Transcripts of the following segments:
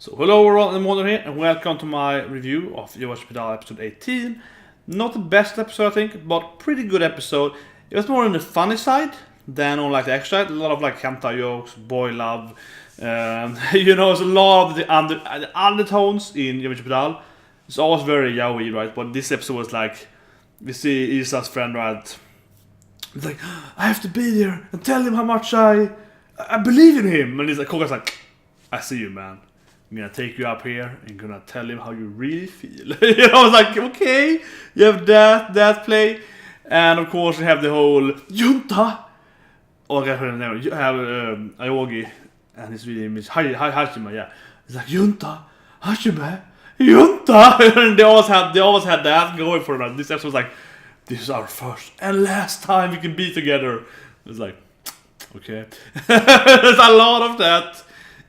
So hello everyone, Myrmonden here, and welcome to my review of Yowamushi Pedal episode 18. Not the best episode I think, but pretty good episode. It was more on the funny side than on like the action side. A lot of like hentai jokes, boy love, it's a lot of the undertones in Yowamushi Pedal. It's always very yaoi, right? But this episode was like, we see Isa's friend, right? It's like, I have to be there and tell him how much I believe in him. And he's like, Koga's like, I see you, man. I'm gonna take you up here and gonna tell him how you really feel. I was like, okay, you have that play, and of course you have the whole Junta. Or I don't know, you have Aogi, and his real name is Hashima. Yeah, it's like Junta, Hashima, Junta, and they always had that going for them. This episode was like, this is our first and last time we can be together. It's like, okay, there's a lot of that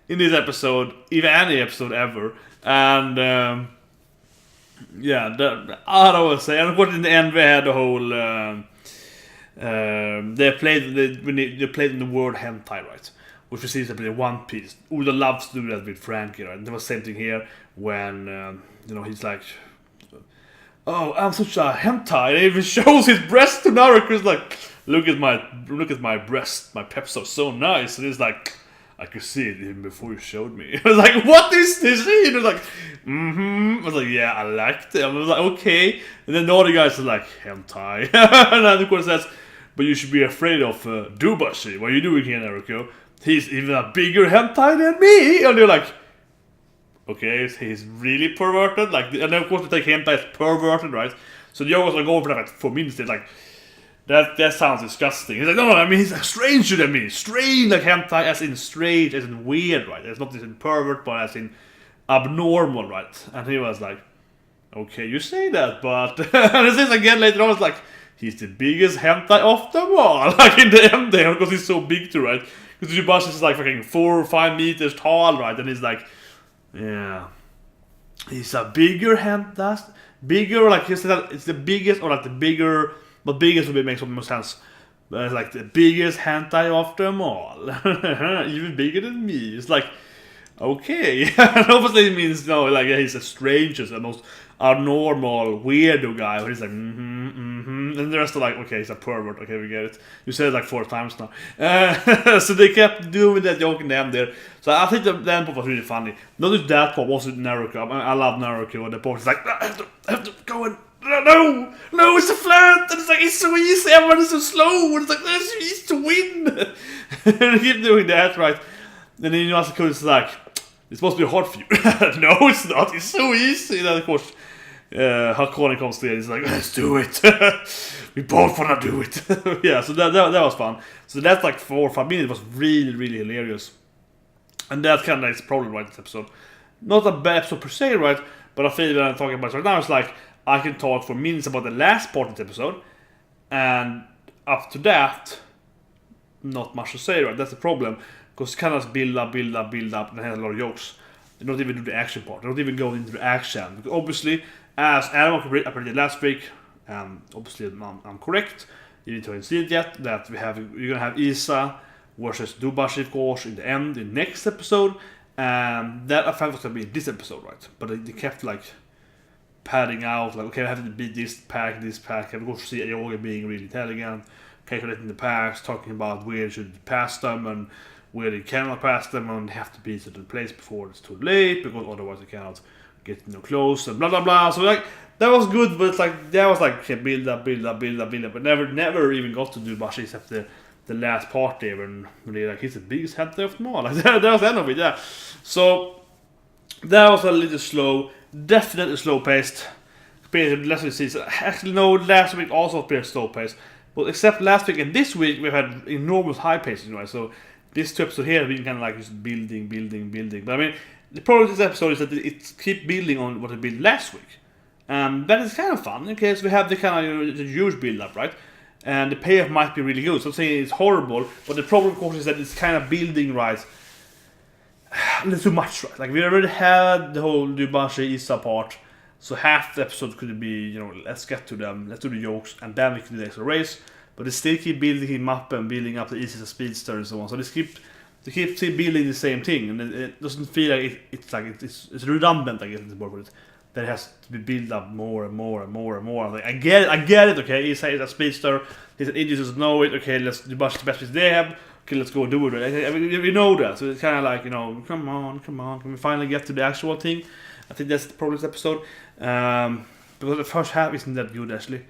in this episode, if any episode ever, and I don't say. And of course, in the end, we had the whole they played in the word hentai, right? Which we see is a One Piece. Uda loves to do that with Franky, right? And there was the same thing here when he's like, "Oh, I'm such a hentai," and he even shows his breast to Naruto. He's like, look at my breast, my peps are so nice." And he's like, I could see it even before you showed me. I was like, what is this? He was like, I was like, yeah, I liked it. I was like, okay. And then the other guys are like, hentai. And then of course says, but you should be afraid of Dubashi. What are you doing here, Naruto? He's even a bigger hentai than me. And you're like, okay, he's really perverted. Like, and then of course we take hentai as perverted, right? So the others are going for that for minutes. They're like, that sounds disgusting. He's like, no, I mean, he's a stranger than me. Strange, like hentai, as in strange, as in weird, right? It's not as in pervert, but as in abnormal, right? And he was like, okay, you say that, but... and it says again later on, it's like, he's the biggest hentai of them all. Like in the end there, because he's so big too, right? Because Yubashi is like fucking 4 or 5 meters tall, right? And he's like, yeah, he's a bigger hentai, bigger, like he said, it's the biggest, or like the bigger... But biggest would make some more sense. But it's like the biggest hentai of them all. Even bigger than me. It's like, okay. And obviously it means, like he's a stranger, the most abnormal, weirdo guy. Where he's like, And the rest are like, okay, he's a pervert. Okay, we get it. You said it like 4 times now. So they kept doing that joke in the end there. So I think the end part was really funny. Not just that part, was with Naruto. I love Naruto. And the part is like, I have to go and... No, it's a flirt, and it's like, it's so easy, everyone is so slow, and it's like, it's so easy to win. And they keep doing that, right? And then Asako is like, it's supposed to be hard for you. No, it's not, it's so easy. And then of course, Hakone comes to it, he's like, let's do it. We both wanna do it. Yeah, so that was fun. So that's like 4 or 5 minutes, it was really, really hilarious. And that's kind of nice, probably right, this episode. Not a bad episode per se, right? But I feel that I'm talking about it right now, it's like, I can talk for minutes about the last part of the episode, and up to that, not much to say, right? That's the problem, because it kind of build up, and has a lot of jokes. They don't even do the action part. They don't even go into the action. Because obviously, as Adam predicted last week, and obviously I'm correct, you need to see it yet, that you're gonna have Isa versus Dubashi, of course, in the end, in the next episode, and that I felt was gonna be this episode, right? But they kept like padding out, like, okay, I have to beat this pack, and of course see Aogi being really intelligent, calculating the packs, talking about where you should pass them and where you cannot pass them, and they have to be at a place before it's too late, because otherwise they cannot get close, and blah blah blah. So like, that was good, but it's like, that was like, okay, build up, but never even got to do much except the last part there, when they're like, he's the biggest hunter of them all. Like, that was the end of it, yeah. So, that was a little slow. Definitely slow paced. Compared to last week's season. Actually, no, last week also appeared slow paced. But except last week and this week, we've had enormous high pacing, right? So this 2 episodes here have been kind of like just building. But I mean, the problem with this episode is that it keeps building on what it built last week. That is kind of fun, okay? So we have the kind of the huge build up, right? And the payoff might be really good. So I'm saying it's horrible, but the problem, of course, is that it's kind of building, right? A little too much, right? Like, we already had the whole Dubashi Isa part, so half the episode could be, let's get to them, let's do the jokes, and then we can do the extra race. But they still keep building him up and building up the Isa speedster and so on. So they keep they keep building the same thing, and it doesn't feel like it's redundant. I guess it's more with it. That has to be built up more and more and more and more. Like, I get it. Okay, he's a speedster. He's an idiot who know it. Okay, let's do the best they have. Okay, let's go do it. I mean, we know that, so it's kind of like, come on, can we finally get to the actual thing? I think that's the problem with this episode. Because the first half isn't that good actually.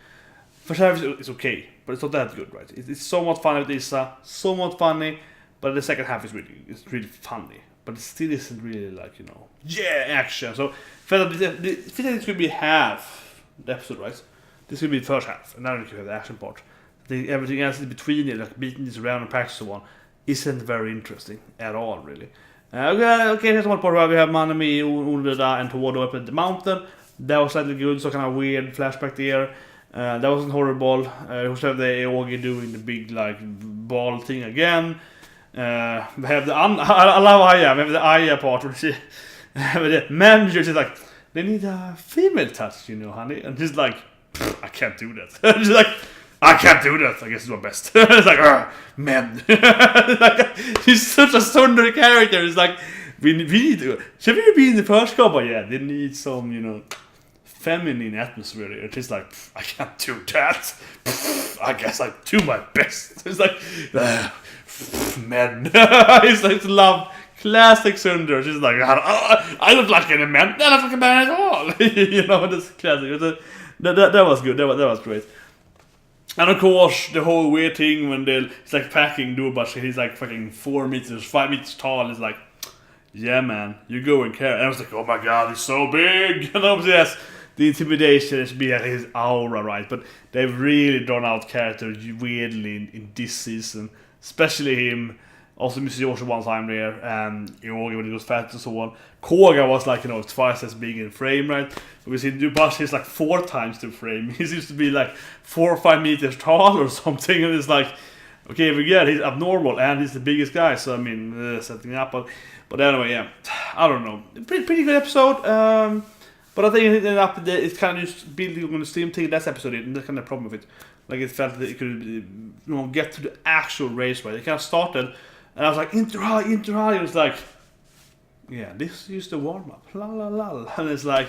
First half is okay, but it's not that good, right? It's somewhat funny with Lisa, somewhat funny, but the second half is really funny. But it still isn't really like, action. So I felt like this could be half the episode, right? This could be the first half, and now you can have the action part. I think everything else in between it, like beating this around and practice and so on, isn't very interesting at all, really. Okay, here's one part where we have Manami, Unreda, and Towado up at the mountain. That was slightly good, so kind of weird flashback there. That wasn't horrible. We also have the Aogi doing the big like ball thing again. We have the I love Aya. We have the Aya part where she, the manager is like, they need a female touch, honey, and she's like, I can't do that. She's like, I can't do that. I guess it's my best. It's like, men. Like, she's such a thunder character. It's like, we need to. Should we be in the first couple? Yeah, they need some, feminine atmosphere here. It's like, I can't do that. I guess I do my best. It's like, men. It's like love. Classic Sunder. She's like, I look like a man. I look like a man at all. That's classic. That was good. That was great. And of course, the whole weird thing when it's like packing Dubash, he's like fucking 4 meters, 5 meters tall. It's like, yeah, man, you go and care. And I was like, oh my god, he's so big. And obviously, yes, the intimidation is be at his aura, right? But they've really drawn out characters weirdly in this season, especially him. Also, Mr. Yoshi one time there, and Yogi when he was fat and so on. Koga was like, twice as big in frame, right? We see Dubash, he's like 4 times the frame. He seems to be like 4 or 5 meters tall or something, and it's like, okay, we get it, he's abnormal, and he's the biggest guy, so I mean, setting up. But anyway, yeah, I don't know. Pretty good episode, but I think it's kind of just building on the same thing that's episode, and that's kind of the problem with it. Like, it felt that it could get to the actual race, right? It kind of started. And I was like, Inter-High. It was like, yeah, this is the warm-up. La la la. And it's like,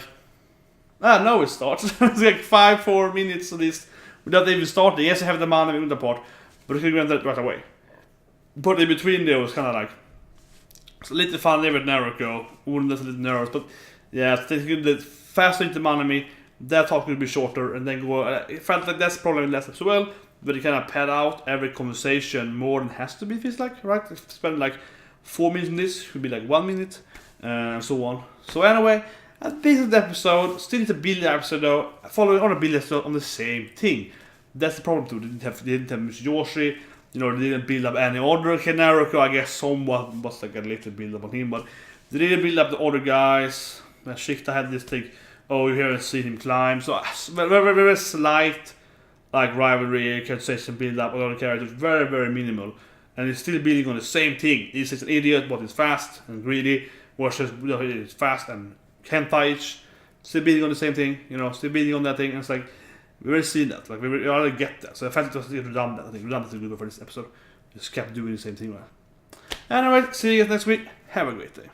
no, it starts. It's like 5-4 minutes at least without even starting. Yes, I have the man in the part, but it could have that right away. But in between there was kind of like, it's a little fun there with Naruto. That's a little nervous, but yeah, the faster into Manami, that talk will be shorter, and then go. It felt like that's probably less as well. But you kind of pad out every conversation more than has to be, feels like, right? Spend like 4 minutes in this, could be like 1 minute, and so on. So anyway, this is the episode. Still need to build the episode though. Following on a build episode on the same thing. That's the problem too. They didn't have Mr. Yoshi. They didn't build up any other. Naruto, I guess, somewhat was like a little build up on him, but they didn't build up the other guys. Shikta had this thing. Oh, you haven't seen him climb. So very, very slight. Like rivalry, conversation build up, a lot of characters, very, very minimal. And he's still building on the same thing. He's an idiot, but he's fast and greedy, versus he's fast and hentai-ish. Still building on the same thing, still building on that thing. And it's like, we already seen that, like, we already get that. So I felt it was redundant. I think redundant is good for this episode. Just kept doing the same thing, right? Anyway, see you guys next week. Have a great day.